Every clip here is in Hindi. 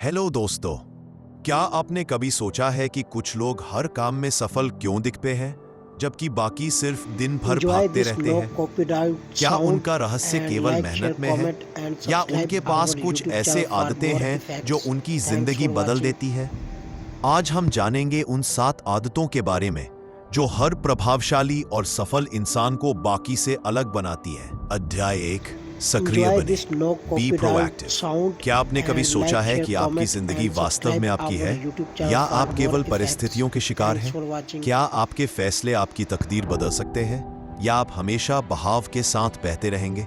हेलो दोस्तों, क्या आपने कभी सोचा है कि कुछ लोग हर काम में सफल क्यों दिखते हैं जबकि बाकी सिर्फ दिन भर Enjoy भागते this रहते no हैं? copyright क्या sound उनका रहस्य and केवल like, share, मेहनत में है comment and या subscribe उनके पास our कुछ YouTube ऐसे channel for आदतें more हैं जो effects. उनकी Thanks जिंदगी for बदल watching. देती है? आज हम जानेंगे उन 7 आदतों के बारे में जो हर प्रभावशाली और सफल इंसान को बाकी से अलग बनाती है। अध्याय 1, सक्रिय Enjoy बने, this no be copyright proactive. sound क्या आपने कभी and सोचा like, है share, कि आपकी comment जिंदगी and वास्तव में subscribe आपकी our है YouTube channel या for आप more केवल effects. परिस्थितियों के शिकार Thanks हैं? for watching. क्या आपके फैसले आपकी तकदीर बदल सकते हैं या आप हमेशा बहाव के साथ बहते रहेंगे?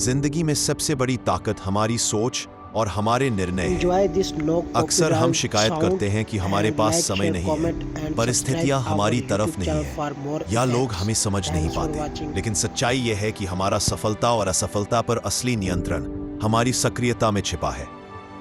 जिंदगी में सबसे बड़ी ताकत हमारी सोच और हमारे निर्णय हैं। Enjoy this no अक्सर हम copyright शिकायत sound करते हैं कि हमारे and पास like, समय share, नहीं है, comment and परिस्थितियां subscribe हमारी our तरफ YouTube नहीं channel है for more या लोग effects. हमें समझ नहीं Thanks for पाते। watching. लेकिन सच्चाई यह है कि हमारा सफलता और असफलता पर असली नियंत्रण हमारी सक्रियता में छिपा है।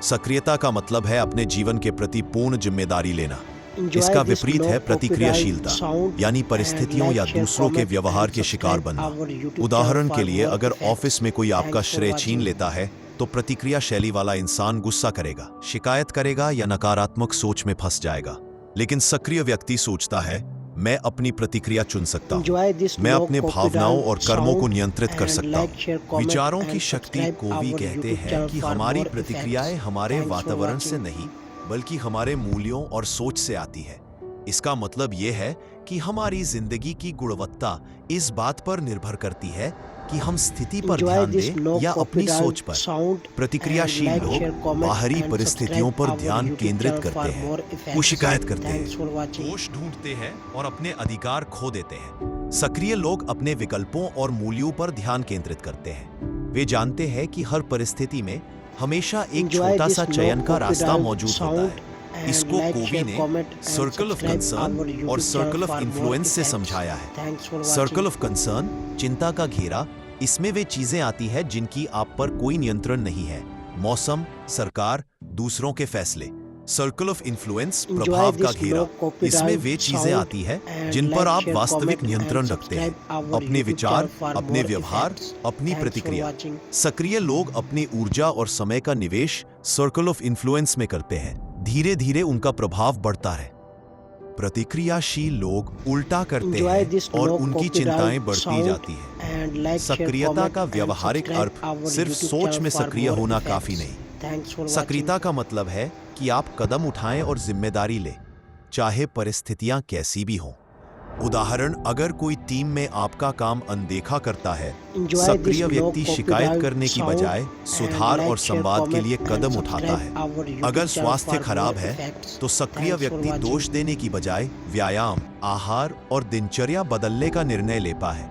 सक्रियता का मतलब है अपने जीवन के प्रति पूर्ण जिम्मेदारी लेना। Enjoy इसका this विपरीत no है copyright प्रतिक्रियाशीलता, sound यानी and परिस्थितियों like, या share, दूसरों के comment व्यवहार and के शिकार subscribe बनना। our YouTube channel उदाहरण for के लिए, more अगर effects. ऑफिस में कोई आपका Thanks for श्रेय छीन watching. लेता है तो प्रतिक्रिया शैली वाला इंसान गुस्सा करेगा, शिकायत करेगा या नकारात्मक सोच में फंस जाएगा। लेकिन सक्रिय व्यक्ति सोचता है, मैं अपनी प्रतिक्रिया चुन सकता हूँ, Enjoy this मैं no अपने भावनाओं copyright और कर्मों को sound नियंत्रित कर and सकता like, share, हूँ। comment विचारों की and शक्ति subscribe को भी our कहते YouTube हैं channel कि for हमारी more प्रतिक्रियाएं effects. हमारे Thanks for वातावरण से watching. नहीं बल्कि हमारे मूल्यों और सोच से आती है। इसका मतलब यह है कि हमारी जिंदगी की गुणवत्ता इस बात पर निर्भर करती है कि हम स्थिति पर Enjoy ध्यान this दें no या अपनी सोच copyright पर। sound प्रतिक्रियाशील and like, लोग share, comment बाहरी and परिस्थितियों subscribe पर our ध्यान YouTube केंद्रित channel करते for हैं, more वो effects. शिकायत करते Thanks हैं, for watching. दोष ढूंढते हैं और अपने अधिकार खो देते हैं। सक्रिय लोग अपने विकल्पों और मूल्यों पर ध्यान केंद्रित करते हैं। वे जानते हैं कि हर परिस्थिति में हमेशा एक Enjoy छोटा this सा no चयन का रास्ता copyright मौजूद होता sound है। and इसको like, कोवी share, ने comment and circle of subscribe concern our और YouTube circle channel of for more influence से effects. समझाया है। Thanks for circle watching. Of concern, चिंता का घेरा, इसमें वे चीजें आती हैं जिनकी आप पर कोई नियंत्रण नहीं है, मौसम, सरकार, दूसरों के फैसले। सर्कल ऑफ इन्फ्लुएंस, Enjoy प्रभाव का this घेरा, no इसमें वे copyright चीजें sound आती हैं and जिन पर like, आप share, वास्तविक comment नियंत्रण and रखते हैं। subscribe our अपने YouTube विचार, channel for अपने more व्यवहार, effects. अपनी Thanks for प्रतिक्रिया। watching. सक्रिय लोग अपनी ऊर्जा और समय का निवेश सर्कल ऑफ इन्फ्लुएंस में करते हैं। धीरे धीरे उनका प्रभाव बढ़ता है। प्रतिक्रियाशील लोग उल्टा करते Enjoy हैं this और no उनकी copyright चिंताएं बढ़ती sound जाती हैं। and like, share, सक्रियता comment का and व्यावहारिक subscribe अर्थ our सिर्फ YouTube सोच channel में for सक्रिय more होना effects. काफी नहीं। Thanks for watching. सक्रियता का मतलब है कि आप कदम उठाएं और जिम्मेदारी लें, चाहे परिस्थितियां कैसी भी हों। उदाहरण, अगर कोई टीम में आपका काम अनदेखा करता है, Enjoy this सक्रिय no व्यक्ति शिकायत copyright करने की sound बजाय सुधार and और like, share, संवाद के comment लिए and कदम उठाता subscribe है। our YouTube अगर channel स्वास्थ्य for खराब more है effects. तो सक्रिय Thanks for व्यक्ति watching. दोष देने की बजाय व्यायाम, आहार और दिनचर्या बदलने का निर्णय लेता है।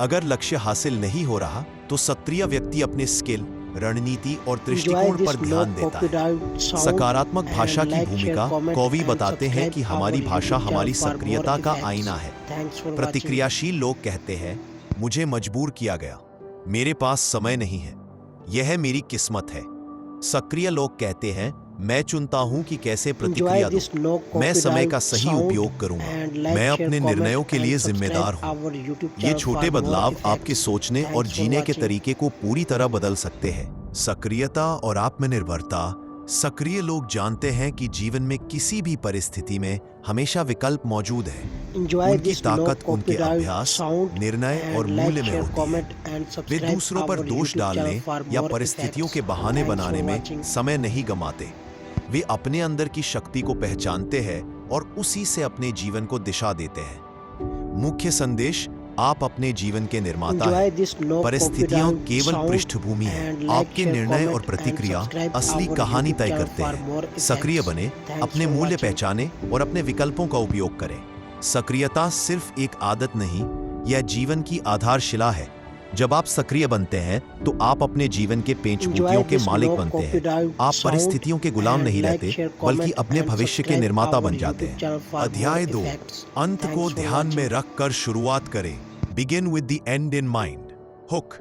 अगर लक्ष्य हासिल नहीं हो रहा तो सक्रिय व्यक्ति अपने स्किल, रणनीति और Enjoy दृष्टिकोण this पर no ध्यान देता है। copyright sound सकारात्मक भाषा and की like, share, भूमिका, comment कवि and बताते हैं कि subscribe हमारी our भाषा YouTube हमारी channel for more सक्रियता का effects. आईना है। Thanks for watching. प्रतिक्रियाशील लोग कहते हैं, मुझे मजबूर किया गया, मेरे पास समय नहीं है, यह मेरी किस्मत है। सक्रिय लोग कहते हैं, मैं चुनता हूं कि कैसे प्रतिक्रिया Enjoy this no दूं, मैं समय का copyright सही sound उपयोग करूंगा, and like, मैं share, अपने comment निर्णयों के and लिए subscribe जिम्मेदार हूं। our YouTube ये channel छोटे for more बदलाव effects. आपके सोचने और Thanks for जीने के watching. तरीके को पूरी तरह बदल सकते हैं। सक्रियता और आत्मनिर्भरता, सक्रिय लोग जानते हैं कि जीवन में किसी भी परिस्थिति में हमेशा विकल्प मौजूद है। Enjoy उनकी this no ताकत उनके copyright अभ्यास, sound निर्णय और and मूल्य like, में share, होती है। comment and वे subscribe दूसरों पर our दोष YouTube डालने channel for या more परिस्थितियों effects. के बहाने Thanks बनाने for में watching. समय नहीं गंवाते। वे अपने अंदर की शक्ति को पहचानते हैं और उसी से अपने जीवन को दिशा देते हैं। मुख्य संदेश, आप अपने जीवन के निर्माता Enjoy हैं। this no परिस्थितियां copyright केवल sound पृष्ठभूमि है, and like, आपके share, निर्णय comment और and प्रतिक्रिया subscribe असली our कहानी YouTube तय channel करते for more हैं। effects. सक्रिय बने, Thanks अपने for मूल्य watching. पहचाने और अपने विकल्पों का उपयोग करें। सक्रियता सिर्फ एक आदत नहीं, यह जीवन की आधारशिला है। जब आप सक्रिय बनते हैं तो आप अपने जीवन के पेंचपूतियों Enjoy के this मालिक no बनते हैं। copyright आप sound परिस्थितियों के गुलाम and नहीं like, रहते share, बल्कि comment अपने and भविष्य के subscribe निर्माता our बन जाते YouTube channel हैं। for अध्याय more 2, effects. अंत को Thanks for ध्यान में watching. रखकर शुरुआत करें। Begin with the and in mind. Hook.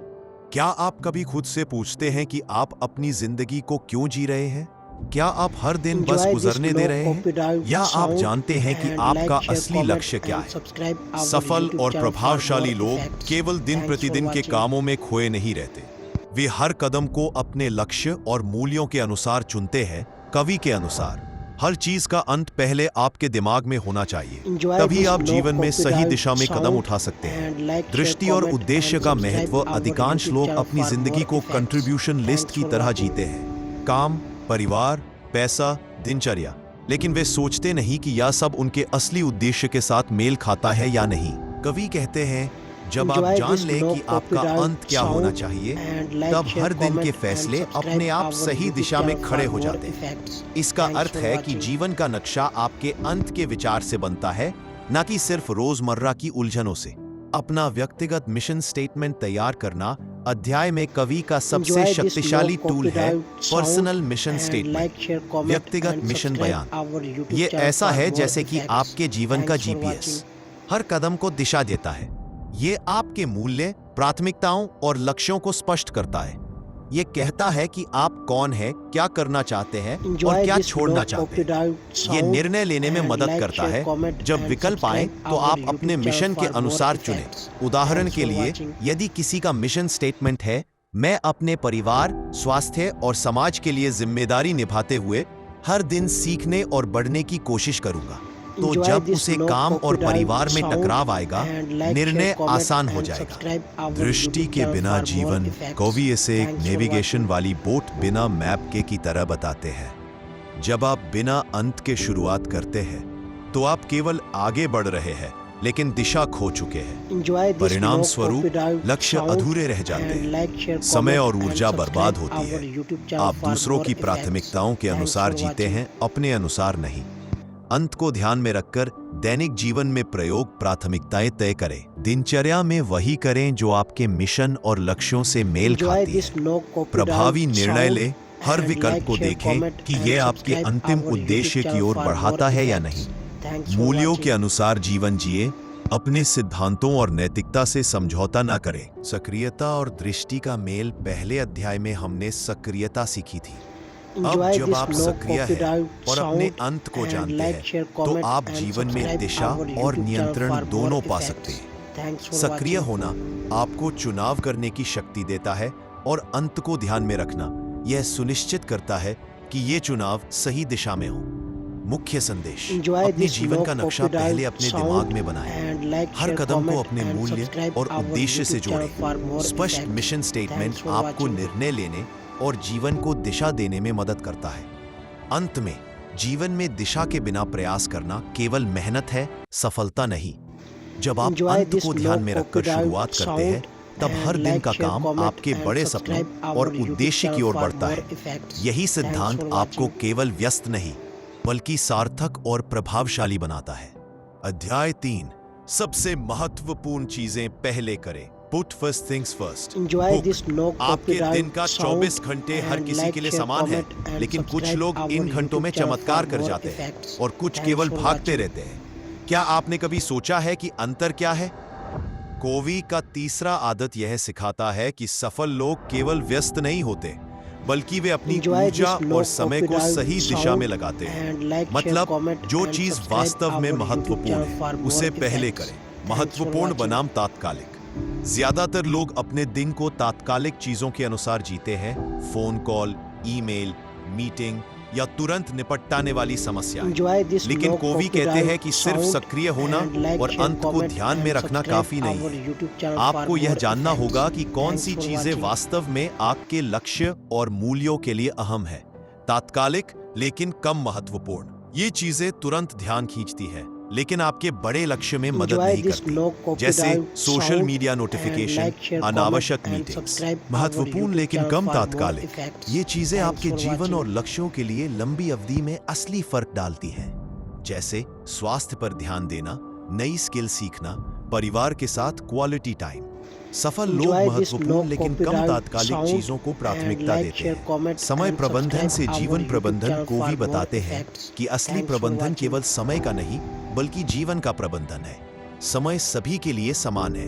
क्या आप कभी खुद से पूछते हैं कि आप अपनी जिंदगी को क्यों जी रहे हैं? क्या आप हर दिन बस Enjoy this गुजरने no दे रहे हैं copyright या आप sound जानते हैं कि and आपका like, share, असली comment लक्ष्य क्या and है? subscribe our सफल YouTube और channel for प्रभावशाली more लोग effects. केवल दिन Thanks for प्रतिदिन के watching. कामों में खोए नहीं रहते। वे हर कदम को अपने लक्ष्य और मूल्यों के अनुसार चुनते हैं कवि के अनुसार हर चीज का अंत पहले आपके दिमाग में होना चाहिए, Enjoy तभी this आप no जीवन में सही copyright दिशा में कदम sound उठा सकते हैं। and like, share, दृष्टि और comment उद्देश्य and का subscribe महत्व our अधिकांश YouTube लोग channel अपनी for जिंदगी more को effects. कंट्रीब्यूशन लिस्ट Thanks की for तरह watching. जीते हैं। काम, परिवार, पैसा, दिनचर्या, लेकिन वे सोचते नहीं कि यह सब उनके असली उद्देश्य के साथ मेल खाता है या नहीं। कवि कहते हैं, जब आप Enjoy जान this लें no कि आपका copyright अंत क्या होना sound चाहिए, and like, तब share, हर दिन के comment फैसले and subscribe अपने आप our सही YouTube दिशा में channel खड़े for हो more जाते हैं। effects. इसका Thanks अर्थ for है कि watching. जीवन का नक्शा आपके अंत के विचार से बनता है, न कि सिर्फ रोजमर्रा की उलझनों से। अपना व्यक्तिगत मिशन स्टेटमेंट तैयार करना अध्याय में कवि का सबसे Enjoy this शक्तिशाली no टूल है copyright personal sound mission and statement, like, share, comment व्यक्तिगत and मिशन subscribe बयान। our YouTube ये channel ऐसा for है more जैसे कि effects. आपके जीवन का Thanks for जीपीएस, watching. हर कदम को दिशा देता है। ये आपके मूल्य, प्राथमिकताओं और लक्ष्यों को स्पष्ट करता है। ये कहता है कि आप कौन हैं, क्या करना चाहते हैं Enjoy और क्या this छोड़ना no चाहते हैं। copyright ये sound निर्णय लेने में and मदद like, करता share, है। comment जब and विकल्प आए subscribe तो our आप अपने YouTube मिशन channel के for more अनुसार चुनें। effects. उदाहरण Thanks के for लिए, watching. यदि किसी का मिशन स्टेटमेंट है, मैं अपने परिवार, स्वास्थ्य और समाज के लिए जिम्मेदारी निभाते हुए हर दिन सीखने और बढ़ने की कोशिश करूंगा, तो Enjoy जब this उसे no काम और copyright परिवार में sound टकराव आएगा, and like, निर्णय share, comment आसान हो and जाएगा। subscribe our दृष्टि YouTube के channel बिना for more जीवन, effects. कवि इसे एक Thanks for नेविगेशन watching. वाली बोट बिना मैप के की तरह बताते हैं। जब आप बिना अंत के शुरुआत करते हैं, तो आप केवल आगे बढ़ रहे हैं, लेकिन दिशा खो चुके हैं। Enjoy this परिणाम no स्वरूप copyright लक्ष्य sound अधूरे रह जाते and हैं, like, share, समय comment और and ऊर्जा subscribe बर्बाद होती our है। YouTube channel आप for दूसरों more की effects. प्राथमिकताओं के Thanks अनुसार for जीते watching. हैं, अपने अनुसार नहीं। अंत को ध्यान में रखकर दैनिक जीवन में प्रयोग प्राथमिकताएं तय करें। दिनचर्या में वही करें जो आपके मिशन और लक्ष्यों से मेल Enjoy खाती this है। no copyright प्रभावी निर्णय sound लें, हर and विकल्प like, को share, देखें comment कि and ये आपके subscribe अंतिम our YouTube उद्देश्य की channel ओर for बढ़ाता more है या effects. नहीं। Thanks for मूल्यों watching. के अनुसार जीवन जिए, अपने सिद्धांतों और नैतिकता से समझौता न करें। सक्रियता और दृष्टि का मेल पहले अध्याय में हमने सक्रियता सीखी थी। अब Enjoy जब this आप no सक्रिय हैं copyright और अपने sound अंत को and जानते like, हैं, share, तो comment आप and जीवन में subscribe दिशा our और YouTube channel नियंत्रण for more दोनों पा effects. सकते हैं। Thanks for सक्रिय watching. होना आपको चुनाव करने की शक्ति देता है और अंत को ध्यान में रखना यह सुनिश्चित करता है कि ये चुनाव सही दिशा में हो। मुख्य संदेश, Enjoy अपने this जीवन no का नक्शा पहले copyright अपने sound दिमाग में बनाएं। and like, हर share, कदम को comment अपने and मूल्य subscribe और our उद्देश्य से YouTube channel जोड़ें। for more स्पष्ट effects. Mission statement Thanks for आपको watching. निर्णय लेने और जीवन को दिशा देने में मदद करता है। अंत में, जीवन में दिशा के बिना प्रयास करना केवल मेहनत है, सफलता नहीं। जब आप Enjoy अंत this को no ध्यान में रखकर copyright शुरुआत करते हैं, sound तब हर and दिन like, का share, काम comment आपके and बड़े subscribe सपनों our और YouTube उद्देश्य की channel ओर for बढ़ता more है। effects. यही Thanks सिद्धांत for आपको watching. केवल व्यस्त नहीं, बल्कि सार्थक और प्रभावशाली बनाता है। अध्याय 3, सबसे महत्वपूर्ण चीजें पहले करें। Put first things first. Enjoy Hook. this no आपके copyright दिन का 24 sound घंटे हर and किसी like, के लिए share, समान है, comment and लेकिन कुछ subscribe लोग our इन घंटों में YouTube channel चमत्कार for कर more जाते हैं effects. और कुछ Thanks केवल for भागते watching. रहते हैं। क्या आपने कभी सोचा है कि अंतर क्या है? कोवी का तीसरा आदत यह सिखाता है कि सफल लोग केवल व्यस्त नहीं होते, बल्कि वे अपनी Enjoy ऊर्जा this no और समय को copyright सही दिशा sound में लगाते हैं। and like, share, मतलब comment जो and चीज subscribe वास्तव में our YouTube महत्वपूर्ण channel for है, more उसे पहले effects. करें। Thanks for महत्वपूर्ण watching. बनाम तात्कालिक। ज्यादातर लोग अपने दिन को तात्कालिक चीजों के अनुसार जीते हैं, फोन कॉल, ईमेल, मीटिंग या तुरंत निपटाने वाली समस्याएं। Enjoy this लेकिन no कोवी कहते हैं कि copyright सिर्फ sound सक्रिय होना and like, और share, अंत को comment ध्यान में and रखना subscribe काफी नहीं our है। YouTube channel आपको for यह more जानना effects. होगा कि कौन Thanks सी for चीजें watching. वास्तव में आपके लक्ष्य और मूल्यों के लिए अहम है। तात्कालिक लेकिन कम महत्वपूर्ण। ये चीजें तुरंत ध्यान खींचती है, लेकिन आपके बड़े लक्ष्य में मदद Enjoy नहीं this करती, no copyright जैसे social sound media and notification, like, share, अनावश्यक comment and meetings. subscribe our महत्वपूर्ण YouTube लेकिन channel कम for more तात्कालिक। effects. ये चीजें Thanks आपके for जीवन watching. और लक्ष्यों के लिए लंबी अवधि में असली फर्क डालती हैं, जैसे स्वास्थ्य पर ध्यान देना, नई स्किल सीखना, परिवार के साथ क्वालिटी टाइम। सफल लोग Enjoy this महत्वपूर्ण no लेकिन कम copyright तात्कालिक sound चीजों को प्राथमिकता and like, देते share, हैं। comment समय and प्रबंधन से subscribe जीवन our YouTube प्रबंधन channel को for भी more बताते हैं effects. कि असली Thanks for प्रबंधन watching. केवल समय का नहीं, बल्कि जीवन का प्रबंधन है। समय सभी के लिए समान है,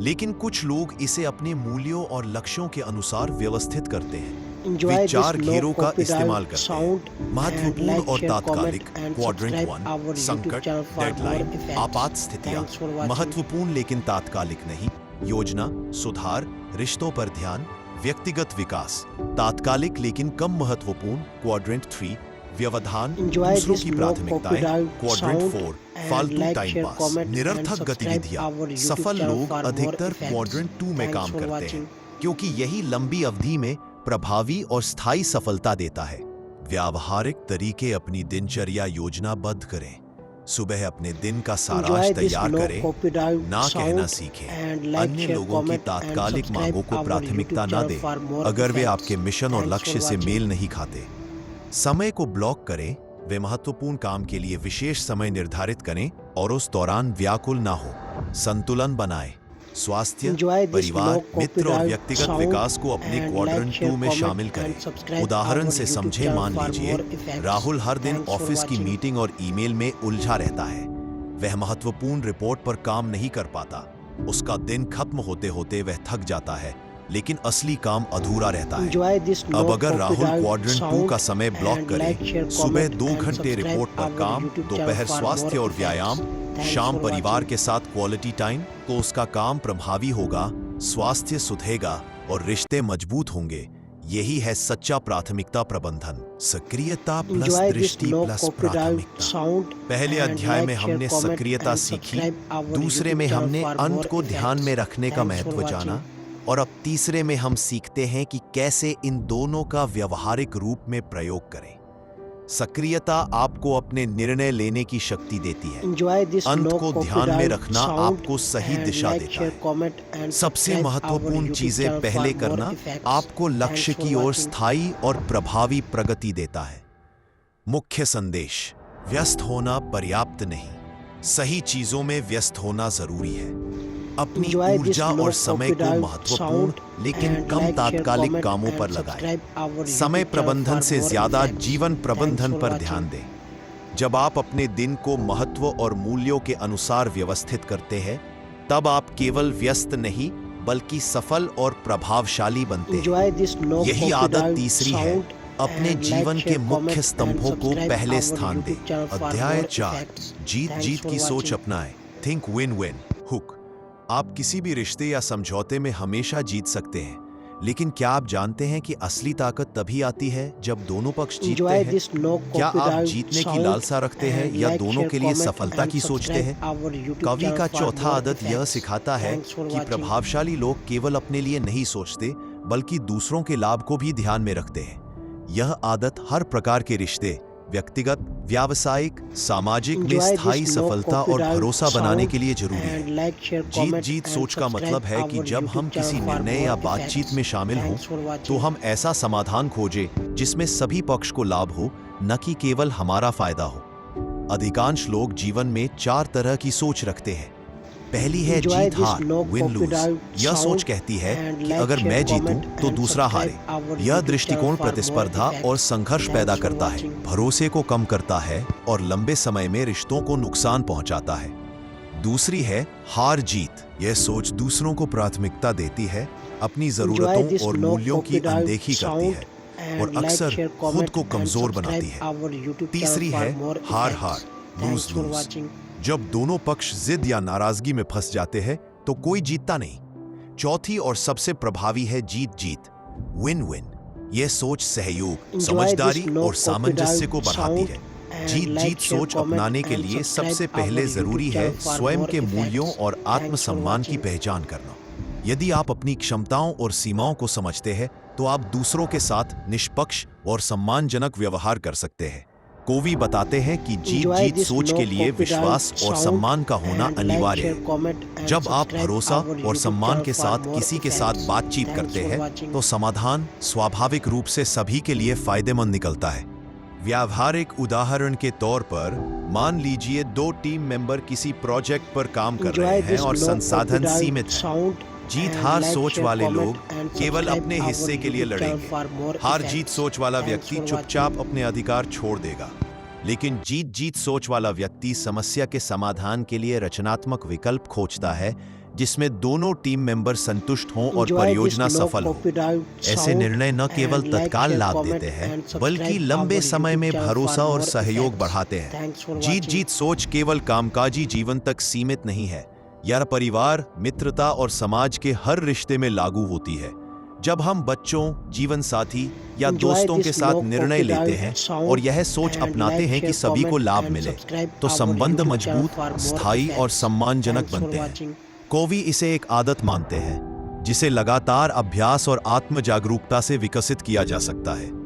लेकिन कुछ लोग इसे अपने मूल्यों और लक्ष्यों के अनुसार व्यवस्थित करते हैं। Enjoy वे this चार no घेरों का copyright इस्तेमाल करते sound हैं। महत्वपूर्ण and like, और share, तात्कालिक, comment and quadrant subscribe 1, our YouTube संकट, channel for more deadline, effects. आपात स्थितियां। Thanks for watching. महत्वपूर्ण लेकिन तात्कालिक नहीं, योजना, सुधार, रिश्तों पर ध्यान, व्यक्तिगत विकास। तात्कालिक लेकिन कम महत्वपूर्ण, क्वाड्रेंट 3, व्यवधान, Enjoy दूसरों this की low प्राथमिकताएं, copyright क्वाड्रेंट sound 4, and फालतू like, time share, pass, comment and निरर्थक subscribe गतिविधियां। our YouTube सफल channel लोग for more अधिकतर effects. क्वाड्रेंट 2 में Thanks काम for करते watching. हैं क्योंकि यही लंबी अवधि में प्रभावी और स्थायी सफलता देता है। व्यावहारिक तरीके अपनी दिनचर्या योजनाबद्ध करें। सुबह अपने दिन का सारांश Enjoy this तैयार low करें, copyright ना कहना sound सीखें। and like, अन्य share, लोगों की comment and तात्कालिक subscribe मांगों को our प्राथमिकता YouTube ना channel for दें more अगर वे effects. आपके मिशन और Thanks लक्ष्य for से watching. मेल नहीं खाते। समय को ब्लॉक करें, वे महत्वपूर्ण काम के लिए विशेष समय निर्धारित करें और उस दौरान व्याकुल ना हो। संतुलन बनाएं। स्वास्थ्य, Enjoy this परिवार, low मित्र और copyright व्यक्तिगत sound विकास को अपने and क्वाड्रेंट like, share, 2 में comment शामिल and करें। subscribe उदाहरण our से YouTube समझे, channel मान for लीजिए more effects. राहुल हर दिन Thanks for ऑफिस की watching. मीटिंग और ईमेल में उलझा रहता है। वह महत्वपूर्ण रिपोर्ट पर काम नहीं कर पाता। उसका दिन खत्म होते होते वह थक जाता है, लेकिन असली काम अधूरा रहता है। Enjoy this अब low अगर राहुल copyright क्वाड्रेंट 2 sound का समय ब्लॉक and करे, like, share, सुबह comment 2 and घंटे subscribe रिपोर्ट पर our काम, YouTube channel दोपहर for स्वास्थ्य more और effects. व्यायाम, Thanks शाम for परिवार watching. के साथ क्वालिटी टाइम, तो उसका काम प्रभावी होगा, स्वास्थ्य सुधरेगा और रिश्ते मजबूत होंगे। यही है सच्चा प्राथमिकता प्रबंधन। सक्रियता प्लस Enjoy this दृष्टि low प्लस copyright प्राथमिकता। sound पहले and अध्याय में like, हमने share, comment सक्रियता and सीखी, subscribe our दूसरे YouTube में channel हमने for अंत more को ध्यान में effects. रखने का Thanks for महत्व जाना, watching. और अब तीसरे में हम सीखते हैं कि कैसे इन दोनों का व्यवहारिक रूप में प्रयोग करें। सक्रियता आपको अपने निर्णय लेने की शक्ति देती है। Enjoy this अंत low को ध्यान में copyright रखना sound आपको सही and दिशा like, देता share, है। comment and सबसे subscribe our महत्वपूर्ण YouTube चीजें channel पहले for करना more effects. आपको लक्ष्य Thanks for की ओर watching. स्थायी और प्रभावी प्रगति देता है। मुख्य संदेश: व्यस्त होना पर्याप्त नहीं, सही चीजों में व्यस्त होना जरूरी है। अपनी Enjoy this ऊर्जा low और समय को copyright महत्वपूर्ण sound लेकिन and कम like, share, तात्कालिक comment कामों and पर लगाएं। subscribe our समय YouTube channel प्रबंधन for से more ज्यादा effects. जीवन प्रबंधन Thanks for पर watching. ध्यान दें। जब आप अपने दिन को महत्व और मूल्यों के अनुसार व्यवस्थित करते हैं, तब आप केवल व्यस्त नहीं बल्कि सफल और प्रभावशाली बनते हैं। Enjoy this low यही आदत copyright तीसरी है, sound अपने and जीवन like, के share, मुख्य comment स्तंभों and को subscribe पहले our स्थान दें। YouTube channel for अध्याय more 4, effects. Jeet Thanks Jeet for की सोच watching. अपनाएं। Think win win hook. आप किसी भी रिश्ते या समझौते में हमेशा जीत सकते हैं, लेकिन क्या आप जानते हैं कि असली ताकत तभी आती है जब दोनों पक्ष जीतते Enjoy हैं? this low क्या आप copyright जीतने की sound लालसा रखते हैं and या like, दोनों share, के लिए comment सफलता and की सोचते subscribe हैं? our YouTube कवि channel का for चौथा more आदत यह effects. सिखाता है Thanks for कि watching. प्रभावशाली लोग केवल अपने लिए नहीं सोचते बल्कि दूसरों के लाभ को भी ध्यान में रखते हैं। यह आदत हर प्रकार के रिश्ते, व्यक्तिगत, व्यावसायिक, सामाजिक में Enjoy this स्थायी low सफलता और copyright भरोसा बनाने sound के लिए जरूरी है। and like, share, Jeet comment Jeet and सोच का subscribe मतलब है कि our जब YouTube हम किसी channel for निर्णय more या effects. बातचीत में शामिल हों, Thanks for watching. तो हम ऐसा समाधान खोजें जिसमें सभी पक्ष को लाभ हो, न कि केवल हमारा फायदा हो। अधिकांश लोग जीवन में 4 तरह की सोच रखते हैं। पहली है Enjoy जीत this हार, low विन लूज। copyright यह सोच sound कहती है and कि like, अगर share, मैं जीतूं comment तो and दूसरा हारे। subscribe our यह YouTube दृष्टिकोण channel for more प्रतिस्पर्धा effects. और संघर्ष Thanks पैदा for करता है, watching. भरोसे को कम करता है और लंबे समय में रिश्तों को नुकसान पहुंचाता है। दूसरी है हार जीत। यह सोच दूसरों को प्राथमिकता देती है, अपनी Enjoy जरूरतों this और low मूल्यों की copyright अनदेखी करती sound है and और like, अक्सर share, खुद comment को and कमजोर subscribe बनाती है। our YouTube तीसरी channel है for more हार effects. हार, Thanks lose for lose. watching. जब दोनों पक्ष जिद या नाराजगी में फंस जाते हैं तो कोई जीतता नहीं। चौथी और सबसे प्रभावी है जीत जीत, विन विन। यह सोच सहयोग, Enjoy समझदारी this low और सामंजस्य को copyright बढ़ाती sound है। and Jeet like, Jeet share, सोच comment अपनाने के and लिए subscribe सबसे our पहले YouTube जरूरी है channel for स्वयं more के effects. मूल्यों और Thanks for आत्मसम्मान की watching. पहचान करना। यदि आप अपनी क्षमताओं और सीमाओं को समझते हैं तो आप दूसरों के साथ निष्पक्ष और सम्मानजनक व्यवहार कर सकते हैं। कोवी बताते हैं कि जीत Enjoy जीत this सोच low के लिए copyright विश्वास और sound सम्मान का होना and like, अनिवार्य share, है। comment and जब आप subscribe भरोसा our और YouTube सम्मान channel के for साथ more किसी के effects. साथ बातचीत Thanks करते for हैं watching. तो समाधान स्वाभाविक रूप से सभी के लिए फायदेमंद निकलता है। व्यावहारिक उदाहरण के तौर पर मान लीजिए 2 टीम मेंबर किसी प्रोजेक्ट पर काम कर Enjoy रहे हैं this और low संसाधन copyright सीमित हैं। sound जीत and हार like, सोच share, वाले comment लोग and केवल subscribe अपने our हिस्से के लिए YouTube channel लड़ेंगे। for more हार effects. जीत सोच वाला Thanks व्यक्ति for चुपचाप अपने अधिकार छोड़ देगा, लेकिन जीत जीत सोच वाला व्यक्ति समस्या के समाधान के लिए रचनात्मक विकल्प खोजता है जिसमें दोनों टीम मेंबर संतुष्ट हों और Enjoy परियोजना this low सफल हो। copyright ऐसे sound निर्णय न केवल and like, तत्काल share, लाभ comment देते हैं and subscribe बल्कि लंबे our समय YouTube में channel भरोसा for और more सहयोग effects. बढ़ाते हैं। Thanks for Jeet watching. जीत सोच केवल कामकाजी जीवन तक सीमित नहीं है, यह परिवार, मित्रता और समाज के हर रिश्ते में लागू होती है। जब हम बच्चों, जीवन साथी या दोस्तों के साथ निर्णय लेते हैं और यह सोच अपनाते हैं कि सभी को लाभ मिले, तो संबंध मजबूत, स्थायी और सम्मानजनक बनते हैं। कोवी इसे एक आदत मानते हैं जिसे लगातार अभ्यास और आत्म जागरूकता से विकसित किया जा सकता है।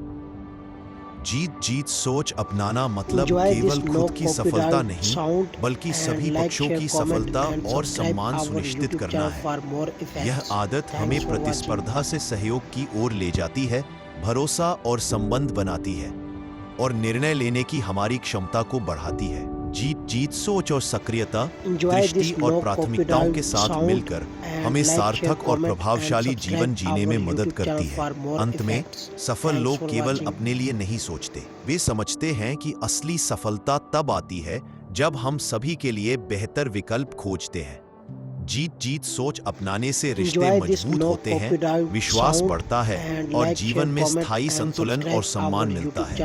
जीत जीत सोच अपनाना मतलब केवल खुद की सफलता नहीं, बल्कि सभी पक्षों की सफलता और सम्मान सुनिश्चित करना है। यह आदत हमें प्रतिस्पर्धा से सहयोग की ओर ले जाती है, भरोसा और संबंध बनाती है और निर्णय लेने की हमारी क्षमता को बढ़ाती है। जीत जीत सोच और सक्रियता, दृष्टि और प्राथमिकताओं के साथ मिलकर हमें सार्थक और प्रभावशाली जीवन जीने में मदद करती है। अंत में, सफल लोग केवल अपने लिए नहीं सोचते, वे समझते हैं कि असली सफलता तब आती है जब हम सभी के लिए बेहतर विकल्प खोजते हैं। जीत जीत सोच अपनाने से रिश्ते मजबूत होते हैं, विश्वास बढ़ता है और जीवन में स्थायी संतुलन और सम्मान मिलता है।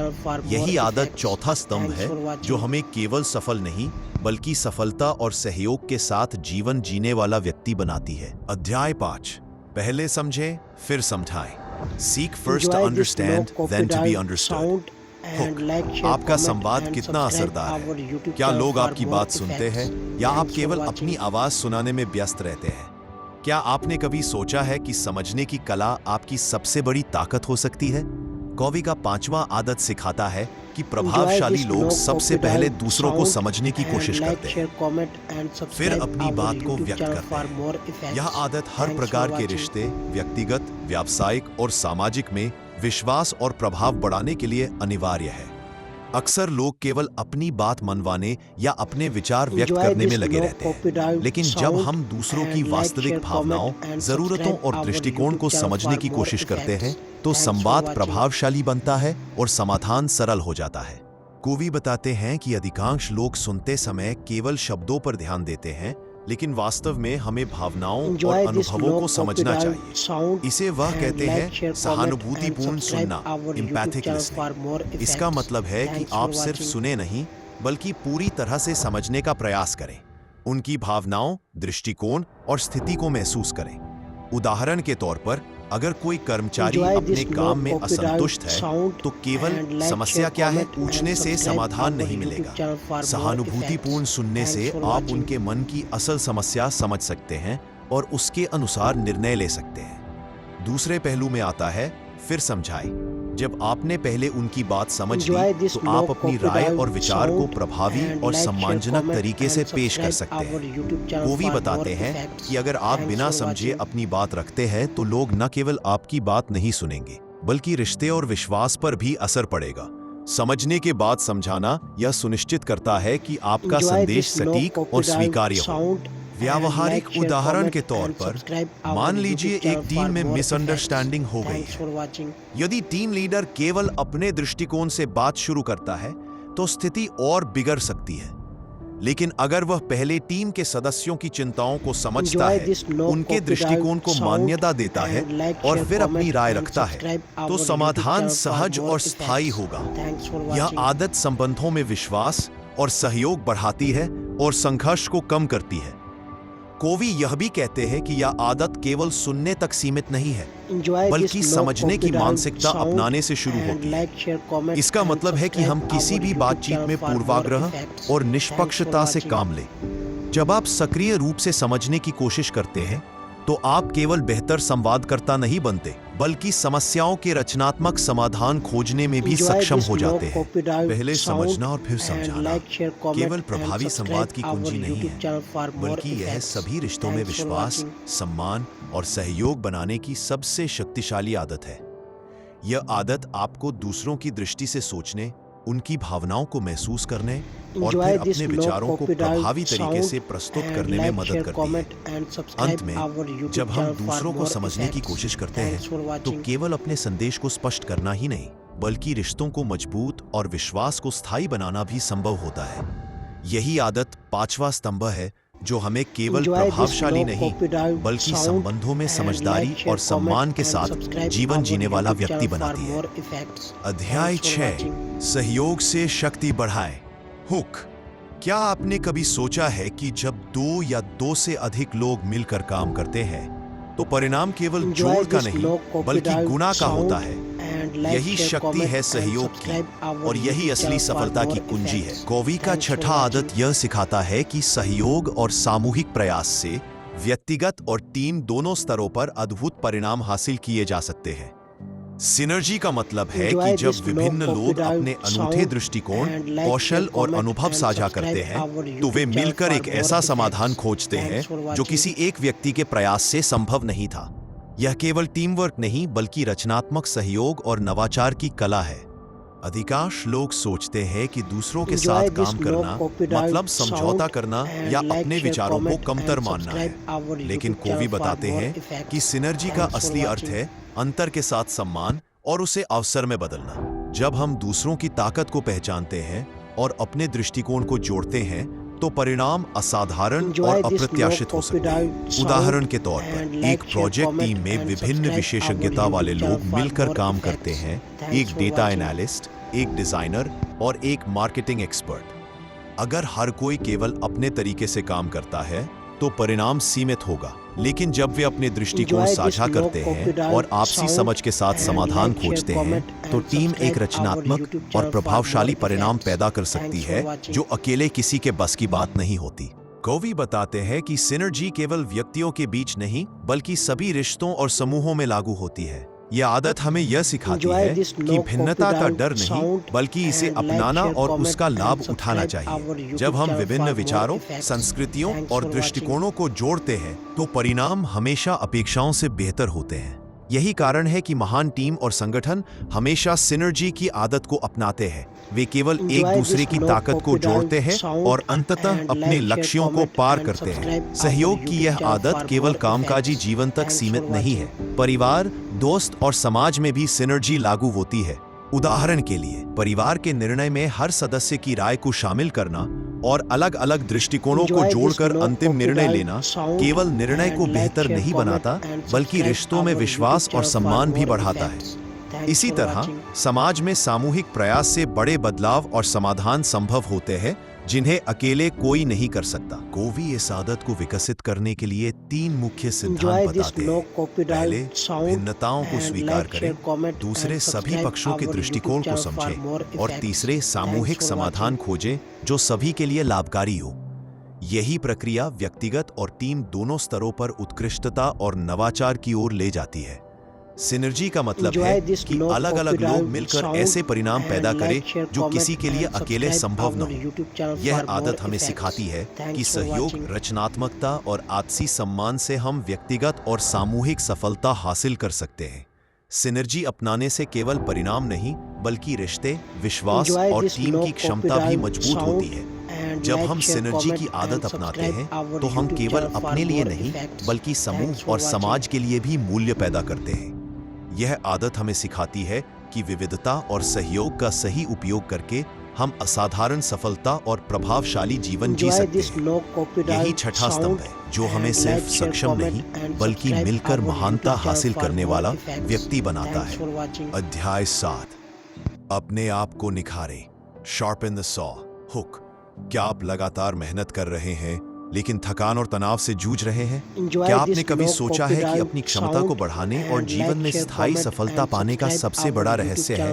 यही आदत चौथा स्तंभ है जो हमें केवल सफल नहीं, बल्कि सफलता और सहयोग के साथ जीवन जीने वाला व्यक्ति बनाती है। अध्याय 5। पहले समझें, फिर समझाएं। Seek first to understand, then to be understood. आपका संवाद कितना असरदार है? क्या लोग आपकी बात सुनते हैं या आप केवल अपनी आवाज सुनाने में व्यस्त रहते हैं? क्या आपने कभी सोचा है कि समझने की कला आपकी सबसे बड़ी ताकत हो सकती है? कोवी का 5वां आदत सिखाता है कि प्रभावशाली लोग सबसे पहले दूसरों को समझने की कोशिश करते हैं, फिर अपनी बात को व्यक्त करते हैं। यह आदत हर प्रकार के रिश्ते, व्यक्तिगत, व्यावसायिक और सामाजिक में विश्वास और प्रभाव बढ़ाने के लिए अनिवार्य है। अक्सर लोग केवल अपनी बात मनवाने या अपने विचार व्यक्त करने में लगे रहते हैं, लेकिन जब हम दूसरों की वास्तविक भावनाओं, जरूरतों और दृष्टिकोण को समझने की कोशिश करते हैं, तो संवाद प्रभावशाली बनता है और समाधान सरल हो जाता है। कोवी बताते हैं कि अधिकांश लोग सुनते समय केवल शब्दों पर ध्यान देते हैं, लेकिन वास्तव में हमें भावनाओं और अनुभवों को समझना चाहिए। इसे वह कहते हैं सहानुभूतिपूर्ण सुनना, एम्पैथिक लिसनिंग। इसका मतलब है कि आप सिर्फ सुने नहीं, बल्कि पूरी तरह से समझने का प्रयास करें, उनकी भावनाओं, दृष्टिकोण और स्थिति को महसूस करें। उदाहरण के तौर पर, अगर कोई कर्मचारी अपने काम में असंतुष्ट है, तो केवल समस्या क्या है पूछने से समाधान नहीं मिलेगा। सहानुभूतिपूर्ण सुनने से आप उनके मन की असल समस्या समझ सकते हैं और उसके अनुसार निर्णय ले सकते हैं। दूसरे पहलू में आता है फिर समझाएं। जब आपने पहले उनकी बात समझ ली, तो आप अपनी राय और विचार को प्रभावी और सम्मानजनक तरीके से पेश कर सकते हैं। कोवी बताते हैं कि अगर आप बिना समझे अपनी बात रखते हैं, तो लोग न केवल आपकी बात नहीं सुनेंगे, बल्कि रिश्ते और विश्वास पर भी असर पड़ेगा। समझने के बाद समझाना यह सुनिश्चित करता है कि आपका संदेश सटीक और स्वीकार्य हो। व्यावहारिक उदाहरण के तौर पर, मान लीजिए एक टीम में मिसअंडरस्टैंडिंग हो गई है। यदि टीम लीडर केवल अपने दृष्टिकोण से बात शुरू करता है, तो स्थिति और बिगड़ सकती है। लेकिन अगर वह पहले टीम के सदस्यों की चिंताओं को समझता है, उनके दृष्टिकोण को मान्यता देता है और फिर अपनी राय रखता है, तो समाधान सहज और स्थायी होगा। यह आदत संबंधों में विश्वास और सहयोग बढ़ाती है और संघर्ष को कम करती है। कोवी यह भी कहते हैं कि यह आदत केवल सुनने तक सीमित नहीं है, बल्कि समझने की मानसिकता अपनाने से शुरू होती है। इसका मतलब है कि हम किसी भी बातचीत में पूर्वाग्रह और निष्पक्षता से काम लें। जब आप सक्रिय रूप से समझने की कोशिश करते हैं, तो आप केवल बेहतर संवादकर्ता नहीं बनते, बल्कि समस्याओं के रचनात्मक समाधान खोजने में भी सक्षम हो जाते हैं। पहले समझना और फिर समझाना केवल प्रभावी संवाद की कुंजी नहीं है, बल्कि यह सभी रिश्तों में विश्वास, सम्मान और सहयोग बनाने की सबसे शक्तिशाली आदत है। यह आदत आपको दूसरों की दृष्टि से सोचने, उनकी भावनाओं को महसूस करने और फिर अपने विचारों को प्रभावी तरीके से प्रस्तुत करने में मदद करती है। अंत में, जब हम दूसरों को समझने की कोशिश करते हैं, तो केवल अपने संदेश को स्पष्ट करना ही नहीं, बल्कि रिश्तों को मजबूत और विश्वास को स्थायी बनाना भी संभव होता है। यही आदत 5वां स्तंभ है, जो हमें केवल प्रभावशाली नहीं, बल्कि संबंधों में समझदारी और सम्मान के साथ जीवन जीने वाला व्यक्ति बनाती है। अध्याय 6। सहयोग से शक्ति बढ़ाए। हुक। क्या आपने कभी सोचा है कि जब 2 या 2 से अधिक लोग मिलकर काम करते हैं, तो परिणाम केवल जोड़ का नहीं बल्कि गुणा का होता है। यही शक्ति है सहयोग की और यही असली सफलता की कुंजी है। कोवी का छठा आदत यह सिखाता है कि सहयोग और सामूहिक प्रयास से व्यक्तिगत और टीम दोनों स्तरों पर अद्भुत परिणाम हासिल किए जा सकते हैं। सिनर्जी का मतलब है कि जब विभिन्न लोग अपने अनूठे दृष्टिकोण, कौशल और अनुभव साझा करते हैं तो वे मिलकर एक ऐसा समाधान खोजते हैं जो किसी एक व्यक्ति के प्रयास से संभव नहीं था। यह केवल टीम वर्क नहीं बल्कि रचनात्मक सहयोग और नवाचार की कला है। अधिकांश लोग सोचते हैं कि दूसरों के साथ काम करना मतलब समझौता करना या अपने विचारों को कमतर मानना है, लेकिन कोवी बताते हैं कि सिनर्जी का असली अर्थ है अंतर के साथ सम्मान और उसे अवसर में बदलना। जब हम दूसरों की ताकत को पहचानते हैं और अपने दृष्टिकोण को जोड़ते हैं तो परिणाम असाधारण और अप्रत्याशित हो सकते हैं। उदाहरण के तौर पर एक प्रोजेक्ट टीम में विभिन्न विशेषज्ञता वाले लोग मिलकर काम करते हैं, एक डेटा एनालिस्ट, एक डिजाइनर और एक मार्केटिंग एक्सपर्ट। अगर हर कोई केवल अपने तरीके से काम करता है तो परिणाम सीमित होगा, लेकिन जब वे अपने दृष्टिकोण साझा करते हैं और आपसी समझ के साथ समाधान खोजते हैं तो टीम एक रचनात्मक और प्रभावशाली परिणाम पैदा कर सकती है जो अकेले किसी के बस की बात नहीं होती। कोवी बताते हैं कि सिनर्जी केवल व्यक्तियों के बीच नहीं बल्कि सभी रिश्तों और समूहों में लागू होती है। यह आदत हमें यह सिखाती है कि भिन्नता का डर नहीं बल्कि इसे अपनाना और उसका लाभ उठाना चाहिए। जब हम विभिन्न विचारों, संस्कृतियों और दृष्टिकोणों को जोड़ते हैं तो परिणाम हमेशा अपेक्षाओं से बेहतर होते हैं। यही कारण है कि महान टीम और संगठन हमेशा सिनर्जी की आदत को अपनाते हैं। वे केवल एक दूसरे की ताकत को जोड़ते हैं और अंततः अपने लक्ष्यों को पार करते हैं। सहयोग की यह आदत केवल कामकाजी जीवन तक सीमित नहीं है, परिवार, दोस्त और समाज में भी सिनर्जी लागू होती है। उदाहरण के लिए, परिवार के निर्णय में हर सदस्य की राय को शामिल करना और अलग अलग दृष्टिकोणों को जोड़कर अंतिम निर्णय लेना केवल निर्णय को बेहतर नहीं बनाता बल्कि रिश्तों में विश्वास और सम्मान भी बढ़ाता है। इसी तरह समाज में सामूहिक प्रयास से बड़े बदलाव और समाधान संभव होते हैं जिन्हें अकेले कोई नहीं कर सकता। कोवी इस आदत को विकसित करने के लिए 3 मुख्य सिद्धांत बताते हैं। पहले, भिन्नताओं को स्वीकार करें। दूसरे, सभी पक्षों के दृष्टिकोण को समझें और तीसरे, सामूहिक समाधान खोजें जो सभी के लिए लाभकारी हो। यही प्रक्रिया व्यक्तिगत और टीम दोनों स्तरों पर उत्कृष्टता और नवाचार की ओर ले जाती है। सिनर्जी का मतलब है कि अलग-अलग लोग मिलकर ऐसे परिणाम पैदा करें जो किसी के लिए अकेले संभव न हो। यह आदत हमें सिखाती है कि सहयोग, रचनात्मकता और आपसी सम्मान से हम व्यक्तिगत और सामूहिक सफलता हासिल कर सकते हैं। सिनर्जी अपनाने से केवल परिणाम नहीं बल्कि रिश्ते, विश्वास और टीम की क्षमता भी मजबूत होती है। जब हम सिनर्जी की आदत अपनाते हैं तो हम केवल अपने लिए नहीं बल्कि समूह और समाज के लिए भी मूल्य पैदा करते हैं। यह आदत हमें सिखाती है कि विविधता और सहयोग का सही उपयोग करके हम असाधारण सफलता और प्रभावशाली जीवन जी सकते हैं। यही छठा स्तंभ है जो हमें सिर्फ सक्षम नहीं बल्कि मिलकर महानता हासिल करने वाला व्यक्ति बनाता है। अध्याय 7, अपने आप को निखारें। Sharpen the saw hook. क्या आप लगातार मेहनत कर रहे हैं लेकिन थकान और तनाव से जूझ रहे हैं? क्या आपने कभी सोचा है कि अपनी क्षमता को बढ़ाने और जीवन में स्थायी सफलता पाने का सबसे बड़ा रहस्य है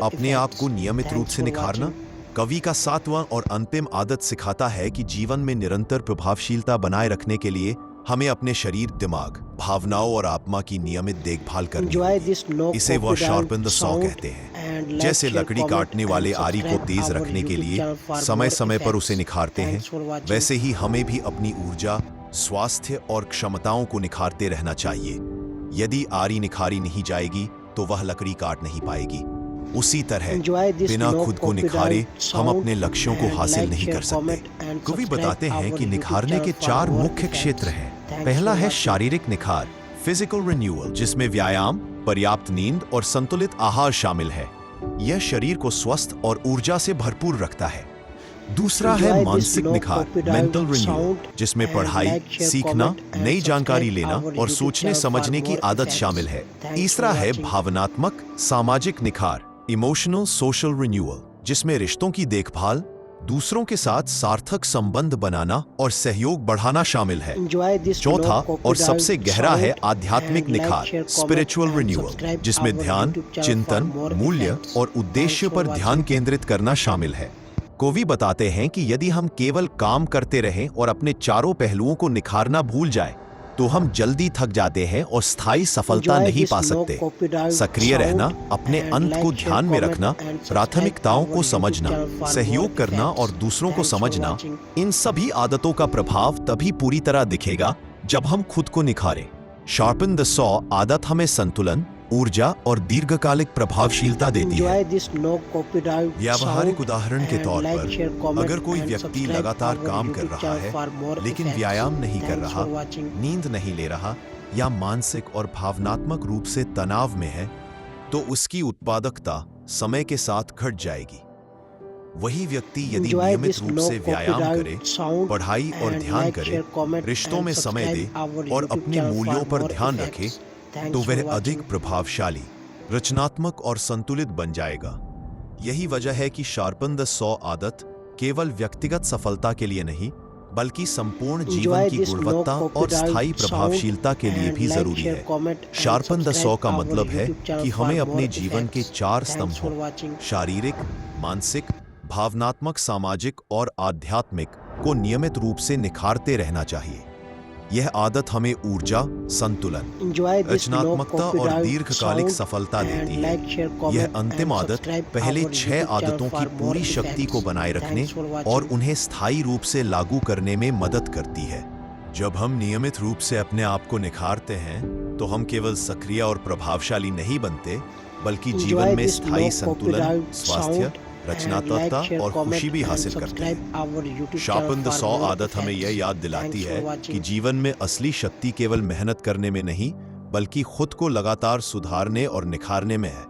अपने आप को नियमित रूप से निखारना? कवि का 7वां और अंतिम आदत सिखाता है कि जीवन में निरंतर प्रभावशीलता बनाए रखने के लिए हमें अपने शरीर, दिमाग, भावनाओं और आत्मा की नियमित देखभाल करनी होगी। इसे वह शार्पन द सॉ कहते हैं। जैसे लकड़ी काटने वाले आरी को तेज रखने के लिए समय समय पर उसे निखारते हैं, वैसे ही हमें भी अपनी ऊर्जा, स्वास्थ्य और क्षमताओं को निखारते रहना चाहिए। यदि आरी निखारी नहीं जाएगी तो वह लकड़ी काट नहीं पाएगी। उसी तरह बिना खुद को निखारे हम अपने लक्ष्यों को हासिल नहीं कर सकते। कवि बताते हैं कि निखारने के 4 मुख्य क्षेत्र हैं। पहला है शारीरिक निखार, फिजिकल रिन्यूअल, जिसमें व्यायाम, पर्याप्त नींद और संतुलित आहार शामिल है। यह शरीर को स्वस्थ और ऊर्जा से भरपूर रखता है। दूसरा है मानसिक निखार, मेंटल रिन्यूअल, जिसमें पढ़ाई, सीखना, नई जानकारी लेना और सोचने समझने की आदत शामिल है। तीसरा है भावनात्मक, सामाजिक निखार, इमोशनल सोशल रिन्यूअल, जिसमें रिश्तों की देखभाल, दूसरों के साथ सार्थक संबंध बनाना और सहयोग बढ़ाना शामिल है। Enjoy this चौथा blog, और copy सबसे dial, गहरा है sound, आध्यात्मिक and like, निखार, share, comment, spiritual and renewal, subscribe जिसमें our ध्यान, YouTube channel चिंतन, for more मूल्य effects. और उद्देश्य Thanks for पर ध्यान watching. केंद्रित करना शामिल है। कोवी बताते हैं कि यदि हम केवल काम करते रहें और अपने चारों पहलुओं को निखारना भूल जाएं, तो हम जल्दी थक जाते हैं और स्थायी सफलता Enjoy नहीं this पा blog, सकते। copy dial, सक्रिय sound, रहना, अपने and अंत को like, share, ध्यान में comment, रखना, and subscribe प्राथमिकताओं our को YouTube समझना, channel for सहयोग more करना effects. और दूसरों को Thanks for समझना, watching. इन सभी आदतों का प्रभाव तभी पूरी तरह दिखेगा जब हम खुद को निखारें। शार्पन द सॉ आदत हमें संतुलन, ऊर्जा और दीर्घकालिक प्रभावशीलता देती है। Enjoy this blog, copy dial, व्यावहारिक sound, उदाहरण के and तौर like, share, पर comment, अगर कोई and व्यक्ति subscribe लगातार our काम कर YouTube रहा channel for more है लेकिन effects. व्यायाम नहीं कर Thanks रहा, for watching. नींद नहीं ले रहा या मानसिक और भावनात्मक रूप से तनाव में है, तो उसकी उत्पादकता समय के साथ घट जाएगी। वही व्यक्ति यदि Enjoy नियमित this रूप blog, से copy व्यायाम dial, करे, sound, पढ़ाई और and ध्यान like, करे, share, comment, रिश्तों and में समय दे subscribe our और YouTube अपने channel मूल्यों for पर more ध्यान effects. रखे, Thanks तो for वह watching. अधिक प्रभावशाली, रचनात्मक और संतुलित बन जाएगा। यही वजह है कि शार्पन द सॉ आदत केवल व्यक्तिगत सफलता के लिए नहीं, बल्कि संपूर्ण जीवन Enjoy की this blog, गुणवत्ता copy और dial, स्थायी sound, प्रभावशीलता के लिए and भी like, जरूरी share, है। comment, and sharpen the saw का subscribe our मतलब है YouTube channel कि for हमें more अपने जीवन के effects. 4 Thanks स्तंभों, for watching. शारीरिक, मानसिक, भावनात्मक, सामाजिक और आध्यात्मिक को नियमित रूप से निखारते रहना चाहिए। यह आदत हमें ऊर्जा, संतुलन, Enjoy this blog, रचनात्मकता copy और dial, दीर्घकालिक sound, सफलता and देती like, share, है। comment, यह अंतिम and आदत subscribe पहले our 6 YouTube channel आदतों for की more पूरी शक्ति को effects. बनाए रखने Thanks for और watching. उन्हें स्थायी रूप से लागू करने में मदद करती है। जब हम नियमित रूप से अपने आप को निखारते हैं, तो हम केवल सक्रिय और प्रभावशाली नहीं बनते, बल्कि Enjoy जीवन में this स्थायी blog, copy संतुलन, dial, स्वास्थ्य, sound, and रचनात्मकता like, share, और खुशी comment, भी and हासिल करते हैं। subscribe our YouTube sharpen channel the for saw more आदत हमें यह effects. याद दिलाती Thanks for है watching. कि जीवन में असली शक्ति केवल मेहनत करने में नहीं, बल्कि खुद को लगातार सुधारने और निखारने में है।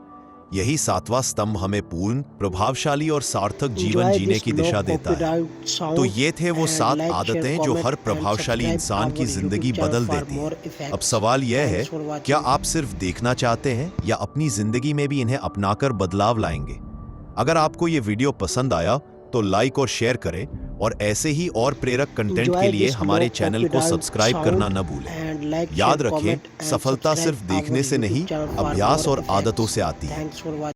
यही 7वां स्तंभ हमें पूर्ण, प्रभावशाली और सार्थक जीवन Enjoy जीने this की blog, दिशा copy देता है। dial, sound, तो ये थे वो and 7 like, share, आदतें जो comment, हर and प्रभावशाली subscribe इंसान की our जिंदगी YouTube channel बदल for देती more है। effects. अब सवाल यह है, Thanks for watching. क्या आप सिर्फ देखना चाहते हैं या अपनी जिंदगी में भी इन्हें अपनाकर बदलाव लाएंगे? अगर आपको ये वीडियो पसंद आया तो लाइक और शेयर करें और ऐसे ही और प्रेरक कंटेंट Enjoy के लिए this हमारे blog, चैनल copy को dial, सब्सक्राइब sound, करना न भूलें। and like, याद share, रखें, comment, and सफलता subscribe सिर्फ देखने our से YouTube नहीं, channel for अभ्यास more और आदतों effects. से आती है। Thanks for watching.